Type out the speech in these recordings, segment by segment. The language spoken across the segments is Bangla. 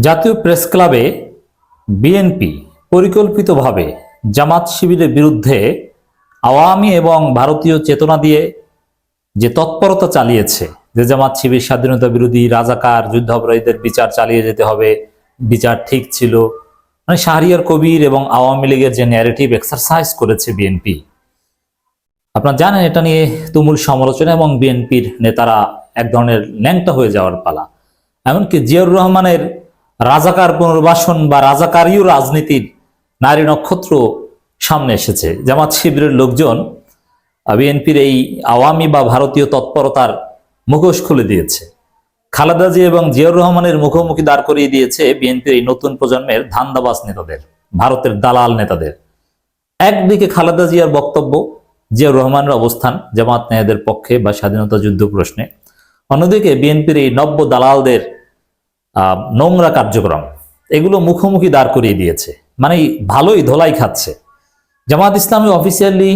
জাতীয় প্রেস ক্লাবে বিএনপি পরিকল্পিতভাবে জামাত শিবিরের বিরুদ্ধে আওয়ামী এবং ভারতীয় চেতনা দিয়ে যে তৎপরতা চালিয়েছে, যে জামাত শিবির স্বাধীনতা বিরোধী, রাজাকার, যুদ্ধাপরাধীদের বিচার চালিয়ে যেতে হবে, বিচার ঠিক ছিল, মানে শাহরিয়ার কবির এবং আওয়ামী লীগের যে ন্যারেটিভ এক্সারসাইজ করেছে বিএনপি, আপনারা জানেন এটা নিয়ে তুমুল সমালোচনা এবং বিএনপির নেতারা এক ধরনের ল্যাংটা হয়ে যাওয়ার পালা। এমনকি জিয়াউর রহমানের রাজাকার পুনর্বাসন বা রাজাকারীয় রাজনীতির নারী নক্ষত্র সামনে এসেছে। জামাত শিবিরের লোকজন বিএনপির এই আওয়ামী বা ভারতীয় তৎপরতার মুখোশ খুলে দিয়েছে। খালেদা জিয়া এবং জিয়াউর রহমানের মুখোমুখি দাঁড় করিয়ে দিয়েছে বিএনপির এই নতুন প্রজন্মের ধান্দাবাজ নেতাদের, ভারতের দালাল নেতাদের। একদিকে খালেদা জিয়ার বক্তব্য, জিয়াউর রহমানের অবস্থান জামাত নেতাদের পক্ষে বা স্বাধীনতা যুদ্ধ প্রশ্নে, অন্যদিকে বিএনপির এই নব্য দালালদের নোংরা কার্যক্রম, এগুলো মুখোমুখি দাঁড় করিয়ে দিয়েছে। মানে ভালোই ধোলাই খাচ্ছে। জামাত ইসলামী অফিসিয়ালি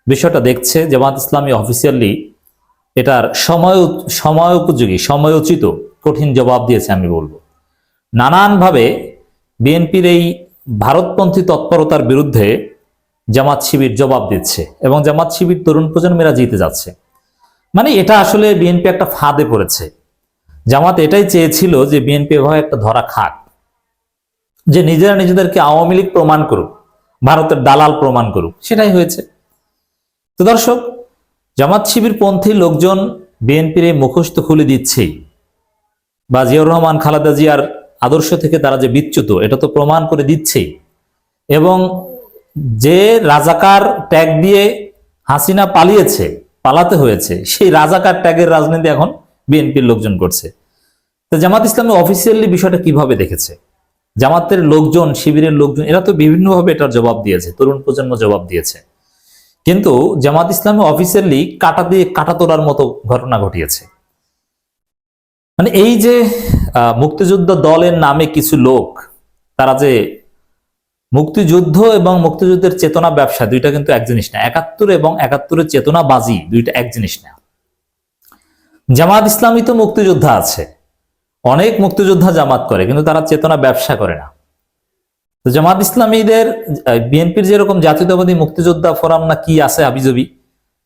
বিষয়টা দেখছে, জামাত ইসলামী অফিসিয়ালি এটার সময়োপযোগী, সময়োচিত কঠিন জবাব দিয়েছে। আমি বলবো নানানভাবে বিএনপির এই ভারতপন্থী তৎপরতার বিরুদ্ধে জামাত শিবির জবাব দিচ্ছে এবং জামাত শিবির তরুণ প্রজন্মেরা জিতে যাচ্ছে। মানে এটা আসলে বিএনপি একটা ফাঁদে পড়েছে। জামাত এটাই চেয়েছিল যে বিএনপি এভাবে একটা ধরা খাক, যে নিজেরা নিজেদেরকে আওয়ামী লীগ প্রমাণ করুক, ভারতের দালাল প্রমাণ করুক, সেটাই হয়েছে। তো দর্শক, জামাত শিবির পন্থী লোকজন বিএনপির এই মুখোশ তো খুলে দিচ্ছেই, বা জিয়াউর রহমান খালেদা জিয়ার আদর্শ থেকে তারা যে বিচ্যুত এটা তো প্রমাণ করে দিচ্ছেই। এবং যে রাজাকার ট্যাগ দিয়ে হাসিনা পালাতে হয়েছে, সেই রাজাকার ট্যাগের রাজনীতি এখন বিএনপির লোকজন করছে। তো জামাত ইসলামী অফিসিয়ালি বিষয়টা কিভাবে দেখেছে? জামাতের লোকজন, শিবিরের লোকজন, এরা তো বিভিন্নভাবে এটার জবাব দিয়েছে, তরুণ প্রজন্ম জবাব দিয়েছে। কিন্তু জামাত ইসলামী অফিসিয়ালি কাটা দিয়ে কাটা তোলার মতো ঘটনা ঘটিয়েছে। মানে এই যে মুক্তিযুদ্ধ দলের নামে কিছু লোক, তারা যে মুক্তিযুদ্ধ এবং মুক্তিযুদ্ধের চেতনা ব্যবসা, দুইটা কিন্তু এক জিনিস না। ৭১ এবং ৭১-এর চেতনাবাজি দুইটা এক জিনিস না। জামাত ইসলামী তো মুক্তিযোদ্ধা আছে, অনেক মুক্তিযোদ্ধা জামাত করে, কিন্তু তারা চেতনা ব্যবসা করে না। তো জামাত ইসলামীদের, বিএনপির যেরকম জাতীয়তাবাদী মুক্তিযোদ্ধা ফোরাম না কি আছে হাবিজাবি,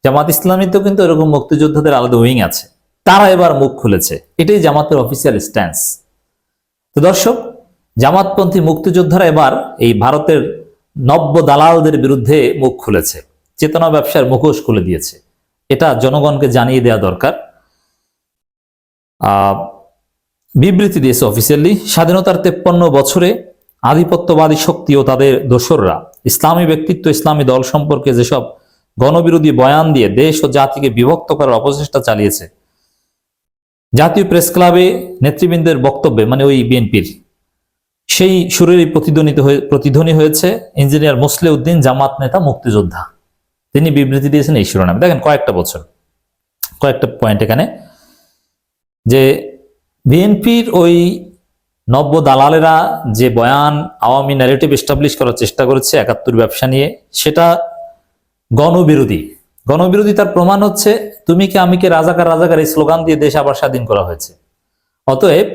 জামাত ইসলামী তো কিন্তু এরকম মুক্তিযোদ্ধাদের আলাদা উইং আছে। তারা এবার মুখ খুলেছে, এটাই জামাতের অফিসিয়াল স্ট্যান্স। তো দর্শক, জামাতপন্থী মুক্তিযোদ্ধারা এবার এই ভারতের নব্য দালালদের বিরুদ্ধে মুখ খুলেছে, চেতনা ব্যবসার মুখোশ খুলে দিয়েছে। এটা জনগণকে জানিয়ে দেওয়া দরকার। বিবৃতি দিয়েছে অফিসিয়ালি, স্বাধীনতার 53 বছরে আধিপত্যবাদী শক্তি ও তাদের দোসররা ইসলামী ব্যক্তিত্ব, ইসলামী দল সম্পর্কে যেসব গণবিরোধী বয়ান দিয়ে দেশ ও জাতিকে বিভক্ত করার অপচেষ্টা চালিয়েছে, জাতীয় প্রেস ক্লাবে নেতৃবৃন্দের বক্তব্যে, মানে ওই বিএনপির, সেই সুরেরই প্রতিধ্বনি হয়েছে ইঞ্জিনিয়ার মোসলেউদ্দিন, জামাত নেতা, মুক্তিযোদ্ধা। তিনি বিবৃতি দিয়েছেন এই শিরোনামে। দেখেন কয়েকটা পয়েন্ট এখানে, যে বিএনপির ওই নব্য দালালেরা যে বয়ান, আওয়ামী ন্যারেটিভ এস্টাবলিশ করার চেষ্টা করেছে ৭১ ব্যবসা নিয়ে, সেটা গণবিরোধী। তার প্রমাণ হচ্ছে তুমি কে আমি কে, রাজাকার এই স্লোগান দিয়ে দেশ আবার স্বাধীন করা হয়েছে। অতএব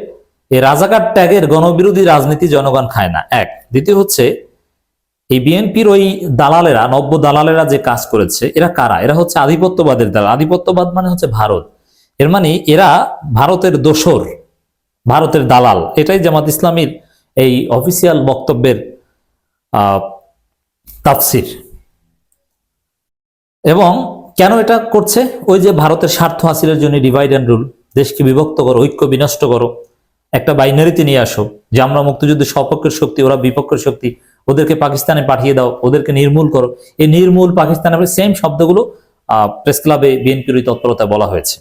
এই রাজাকার ট্যাগের গণবিরোধী রাজনীতি জনগণ খায় না, এক। দ্বিতীয় হচ্ছে, এই বিএনপির ওই দালালেরা, নব্য দালালেরা যে কাজ করেছে, এরা কারা? এরা হচ্ছে আধিপত্যবাদের দালাল। আধিপত্যবাদ মানে হচ্ছে ভারত। এর মানে এরা ভারতের দোসর, ভারতের দালাল। এটাই জামাত ইসলামীর এই অফিসিয়াল বক্তব্যের তাফসির। এবং কেন এটা করছে? ওই যে ভারতের স্বার্থ হাসিলের জন্য ডিভাইড অ্যান্ড রুল, দেশকে বিভক্ত করো, ঐক্য বিনষ্ট করো, একটা বাইনারিতে নিয়ে আসো, যে আমরা মুক্তিযুদ্ধের সপক্ষের শক্তি, ওরা বিপক্ষের শক্তি, ওদেরকে পাকিস্তানে পাঠিয়ে দাও, ওদেরকে নির্মূল করো। এই নির্মূল পাকিস্তানের সেম শব্দগুলো প্রেস ক্লাবে বিএনপির ওই তৎপরতায় বলা হয়েছে।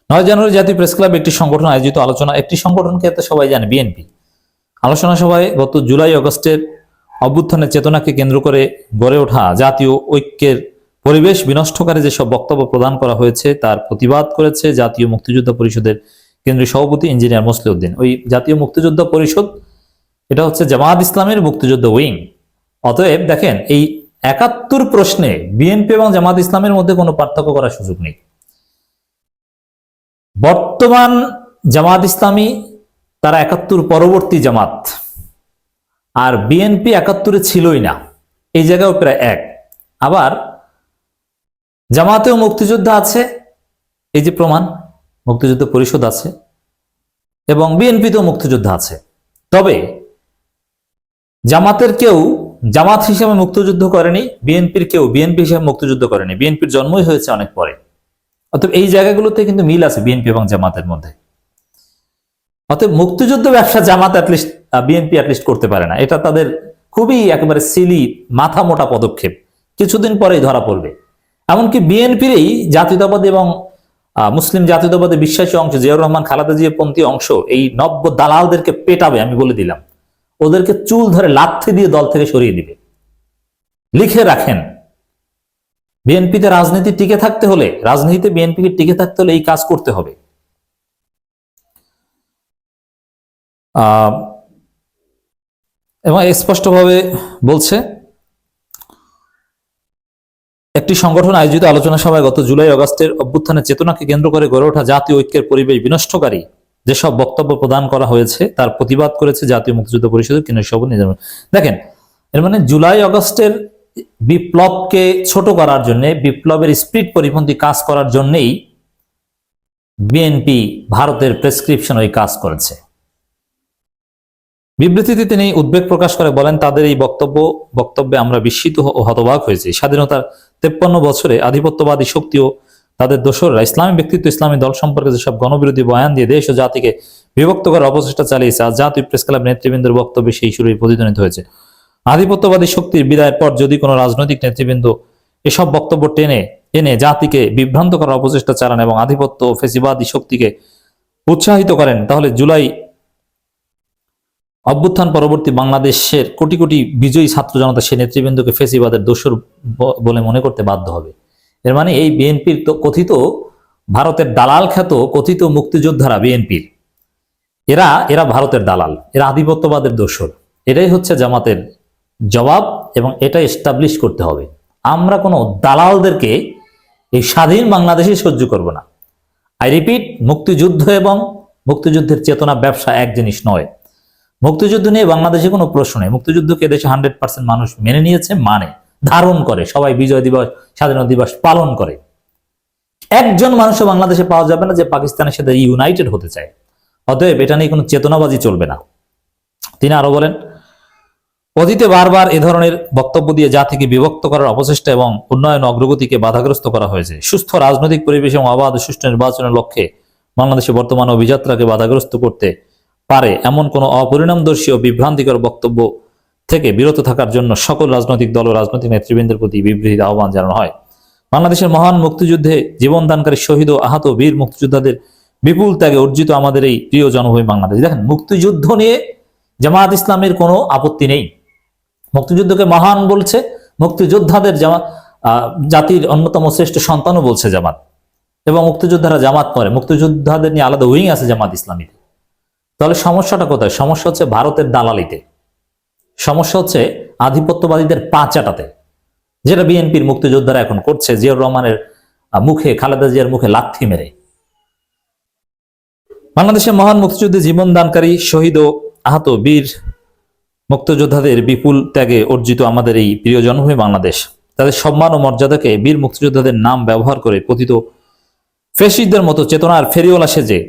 ৯ জানুয়ারি জাতীয় প্রেস ক্লাবে একটি সংগঠন আয়োজিত আলোচনা, একটি সংগঠনকে এত সবাই জানে, বিএনপি। আলোচনা সভায় গত জুলাই আগস্টের অভ্যুত্থানের চেতনাকে কেন্দ্র করে গড়ে ওঠা জাতীয় ঐক্যের পরিবেশ বিনষ্টকারী যেসব বক্তব্য প্রদান করা হয়েছে তার প্রতিবাদ করেছে জাতীয় মুক্তিযোদ্ধা পরিষদের কেন্দ্রীয় সভাপতি ইঞ্জিনিয়ার মোসলেউদ্দিন। ওই জাতীয় মুক্তিযোদ্ধা পরিষদ, এটা হচ্ছে জামাত ইসলামের মুক্তিযোদ্ধা উইং। অতএব দেখেন, এই ৭১ প্রশ্নে বিএনপি এবং জামাত ইসলামের মধ্যে কোনো পার্থক্য করার সুযোগ নেই। বর্তমান জামাত ইসলামী তারা ৭১ পরবর্তী জামাত, আর বিএনপি ৭১-এ ছিলই না, এই জায়গাও প্রায় এক। আবার জামাতেও মুক্তিযোদ্ধা আছে, এই যে প্রমাণ, মুক্তিযুদ্ধ পরিষদ আছে, এবং বিএনপিতেও মুক্তিযোদ্ধা আছে। তবে জামাতের কেউ জামাত হিসেবে মুক্তিযুদ্ধ করেনি, বিএনপির কেউ বিএনপি হিসেবে মুক্তিযুদ্ধ করেনি, বিএনপির জন্মই হয়েছে অনেক পরে। অতএব এই জায়গাগুলোতে কিন্তু মিল আছে বিএনপি এবং জামাতের মধ্যে। অতএব মুক্তিযুদ্ধ ব্যবসা জামাত অ্যাটলিস্ট, বিএনপি অ্যাটলিস্ট করতে পারে না। এটা তাদের খুবই একেবারে সিলি, মাথা মোটা পদক্ষেপ, কিছুদিন পরেই ধরা পড়বে। এমনকি বিএনপির এই জাতীয়তাবাদী এবং মুসলিম জাতীয়তাবাদী বিশ্বাসী অংশ, জিয়াউর রহমান খালেদা জিয়া পন্থী অংশ, এই নব্য দালালদেরকে পেটাবে, আমি বলে দিলাম। ওদেরকে চুল ধরে লাথি দিয়ে দল থেকে সরিয়ে দিবে। লিখে রাখেন, বিএনপিতে রাজনীতি টিকে থাকতে হলে, রাজনীতিতে বিএনপিকে টিকে থাকতে হলে এই কাজ করতে হবে। এবং স্পষ্টভাবে বলছে, একটি সংগঠন আয়োজিত আলোচনা সভায় গত জুলাই আগস্টের অভ্যুত্থানের চেতনাকে কেন্দ্র করে গড়ে ওঠা জাতীয় ঐক্যের পরিবেশ বিনষ্টকারী যেসব বক্তব্য প্রদান করা হয়েছে তার প্রতিবাদ করেছে জাতীয় মুক্তিযুদ্ধ পরিষদের কেন্দ্রীয় সভাপতি নিজাম। দেখেন, এর মানে জুলাই আগস্টের বিপ্লবকে ছোট করার জন্য, বিপ্লবের স্পিরিট পরিপন্থী কাজ করার জন্যই বিএনপি ভারতের প্রেসক্রিপশন ওই কাজ করেছে। বিবৃতিতে তিনি উদ্বেগ প্রকাশ করে বলেন, তাদের এই বক্তব্যে আমরা বিস্মিত ও হতবাক হয়েছি। স্বাধীনতার 53 বছরে আধিপত্যবাদী শক্তি ও তাদের দোসররা ইসলামী ব্যক্তিত্ব, ইসলামী দল সম্পর্কে যেসব গণবিরোধী বয়ান দিয়ে দেশ ও জাতিকে বিভক্ত করার অপচেষ্টা চালিয়েছে, আজ জাতীয় প্রেস ক্লাব নেতৃবৃন্দের বক্তব্যে সেই সুরেই প্রতিধ্বনিত হয়েছে। আধিপত্যবাদী শক্তির বিদায়ের পর যদি কোনো রাজনৈতিক নেতৃবৃন্দ এসব বক্তব্য টেনে এনে জাতিকে বিভ্রান্ত করার অপচেষ্টা চালান এবং আধিপত্য ও ফেসিবাদী শক্তিকে উৎসাহিত করেন, তাহলে জুলাই অভ্যুত্থান পরবর্তী বাংলাদেশের কোটি কোটি বিজয়ী ছাত্র জনতা সে নেতৃবৃন্দকে ফেসিবাদের দোসর বলে মনে করতে বাধ্য হবে। এর মানে এই বিএনপির তো কথিত ভারতের দালাল খ্যাত কথিত মুক্তিযোদ্ধারা, বিএনপির এরা ভারতের দালাল, এরা আধিপত্যবাদের দোসর। এটাই হচ্ছে জামাতের জবাব, এবং এটা এস্টাবলিশ করতে হবে। আমরা কোনো দালালদেরকে এই স্বাধীন বাংলাদেশে সহ্য করব না। আই রিপিট, মুক্তিযুদ্ধ এবং মুক্তিযুদ্ধের চেতনা ব্যবসা এক জিনিস নয়। মুক্তিযুদ্ধ নিয়ে বাংলাদেশে কোনো প্রশ্ন নেই। মুক্তিযুদ্ধকে দেশে 100% মানুষ মেনে নিয়েছে, মানে ধারণ করে, সবাই বিজয় দিবস, স্বাধীনতা দিবস পালন করে। একজন মানুষও বাংলাদেশে পাওয়া যাবে না যে পাকিস্তানের সাথে ইউনাইটেড হতে চায়। অতএব এটা নিয়ে কোনো চেতনাবাজি চলবে না। তিনি আরো বলেন, অতীতে বারবার এ ধরনের বক্তব্য দিয়ে জাতিকে বিভক্ত করার অপচেষ্টা এবং উন্নয়ন অগ্রগতিকে বাধাগ্রস্ত করা হয়েছে। সুস্থ রাজনৈতিক পরিবেশ এবং অবাধ সুষ্ঠু নির্বাচনের লক্ষ্যে বাংলাদেশে বর্তমান অভিযাত্রাকে বাধাগ্রস্ত করতে পারে এমন কোনো অপরিণামদর্শী ও বিভ্রান্তিকর বক্তব্য থেকে বিরত থাকার জন্য সকল রাজনৈতিক দল ও রাজনৈতিক নেতৃবৃন্দের প্রতি বিবৃতিতে আহ্বান জানানো হয়। বাংলাদেশের মহান মুক্তিযুদ্ধে জীবনদানকারী শহীদ ও আহত বীর মুক্তিযোদ্ধাদের বিপুল ত্যাগে অর্জিত আমাদের এই প্রিয় জনভূমি বাংলাদেশ। দেখেন, মুক্তিযুদ্ধ নিয়ে জামায়াত ইসলামের কোনো আপত্তি নেই। মুক্তিযুদ্ধকে মহান বলছে, মুক্তিযোদ্ধাদের জাতির অন্যতম শ্রেষ্ঠ সন্তানও বলছে জামাত, এবং মুক্তিযোদ্ধারা জামাত করে, মুক্তিযোদ্ধাদের নিয়ে আলাদা উইং আছে জামাত ইসলামীতে। তাহলে সমস্যাটা কোথায়? সমস্যা হচ্ছে ভারতের দালালিতে, সমস্যা হচ্ছে আধিপত্যবাদীদের পা চাটাতে, যেটা বিএনপির মুক্তিযোদ্ধারা এখন করছে, জিয়াউর রহমানের মুখে, খালেদা জিয়ার মুখে লাথি মেরে। বাংলাদেশের মহান মুক্তিযুদ্ধে জীবন দানকারী শহীদ ও আহত বীর মুক্তিযোদ্ধাদের বিপুল ত্যাগে অর্জিত আমাদের এই প্রিয় জন্মভূমি বাংলাদেশ, তাদের সম্মান ও মর্যাদাকে বীর মুক্তিযোদ্ধাদের নাম ব্যবহার করে পতিত ফ্যাসিস্টদের মতো চেতনার ফেরিওয়ালা সেজে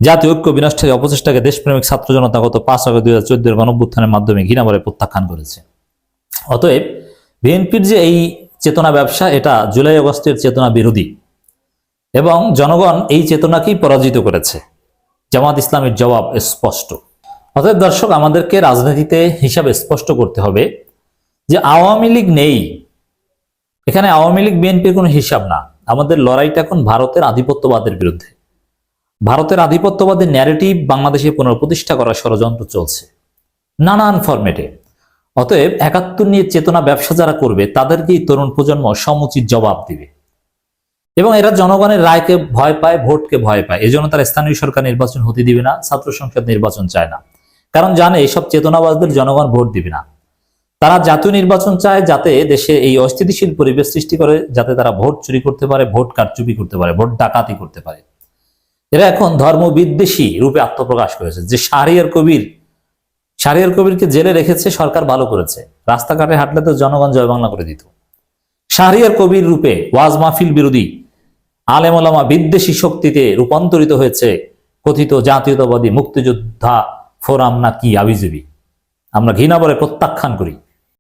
জাতীয় ঐক্য বিনষ্টের অপচেষ্টাকে দেশপ্রেমিক ছাত্র জনতা গত 5 আগস্ট 2014 গণঅভ্যুত্থানের মাধ্যমে ঘৃণাভরে প্রত্যাখ্যান করেছে। অতএব বিএনপির যে এই চেতনা ব্যবসা, এটা জুলাই আগস্টের চেতনা বিরোধী, এবং জনগণ এই চেতনাকেই পরাজিত করেছে। জামাত ইসলামের জবাব স্পষ্ট। অতএব দর্শক, আমাদেরকে রাজনীতিতে হিসাব স্পষ্ট করতে হবে যে আওয়ামী লীগ নেই এখানে, আওয়ামী লীগ বিএনপির কোনো হিসাব না। আমাদের লড়াইটা এখন ভারতের আধিপত্যবাদের বিরুদ্ধে। ভারতের আধিপত্যবাদের ন্যারেটিভ বাংলাদেশে পুনঃপ্রতিষ্ঠা করার ষড়যন্ত্র চলছে নানান ফরম্যাটে। অতএব ৭১ নিয়ে চেতনা ব্যবসা যারা করবে তাদেরকেই তরুণ প্রজন্ম সমুচিত জবাব দিবে, এবং এরা জনগণের রায়কে ভয় পায়, ভোটকে ভয় পায়। এজন্য তারা স্থানীয় সরকার নির্বাচন হতে দিবে না, ছাত্র সংসদ নির্বাচন চায় না, কারণ জানে এসব চেতনাবাদদের জনগণ ভোট দিবে না। তারা জাতীয় নির্বাচন চায়, যাতে দেশে এই অস্থিতিশীল পরিবেশ সৃষ্টি করে, যাতে তারা ভোট চুরি করতে পারে, ভোট কারচুপি করতে পারে, ভোট ডাকাতি করতে পারে। এরা এখন ধর্মবিদ্বেষী রূপে আত্মপ্রকাশ করেছে। যে শাহরিয়ার কবিরকে জেলে রেখেছে সরকার, ভালো করেছে। রাস্তাঘাটে হাঁটলে তো জনগণ জয় বাংলা করে দিত। শাহরিয়ার কবির রূপে ওয়াজ মাহফিল বিরোধী আলেম ওলামা বিদ্বেষী শক্তিতে রূপান্তরিত হয়েছে কথিত জাতীয়তাবাদী মুক্তিযোদ্ধা ফোরাম না কি আবিজবি। আমরা ঘৃণা বলে প্রত্যাখ্যান করি।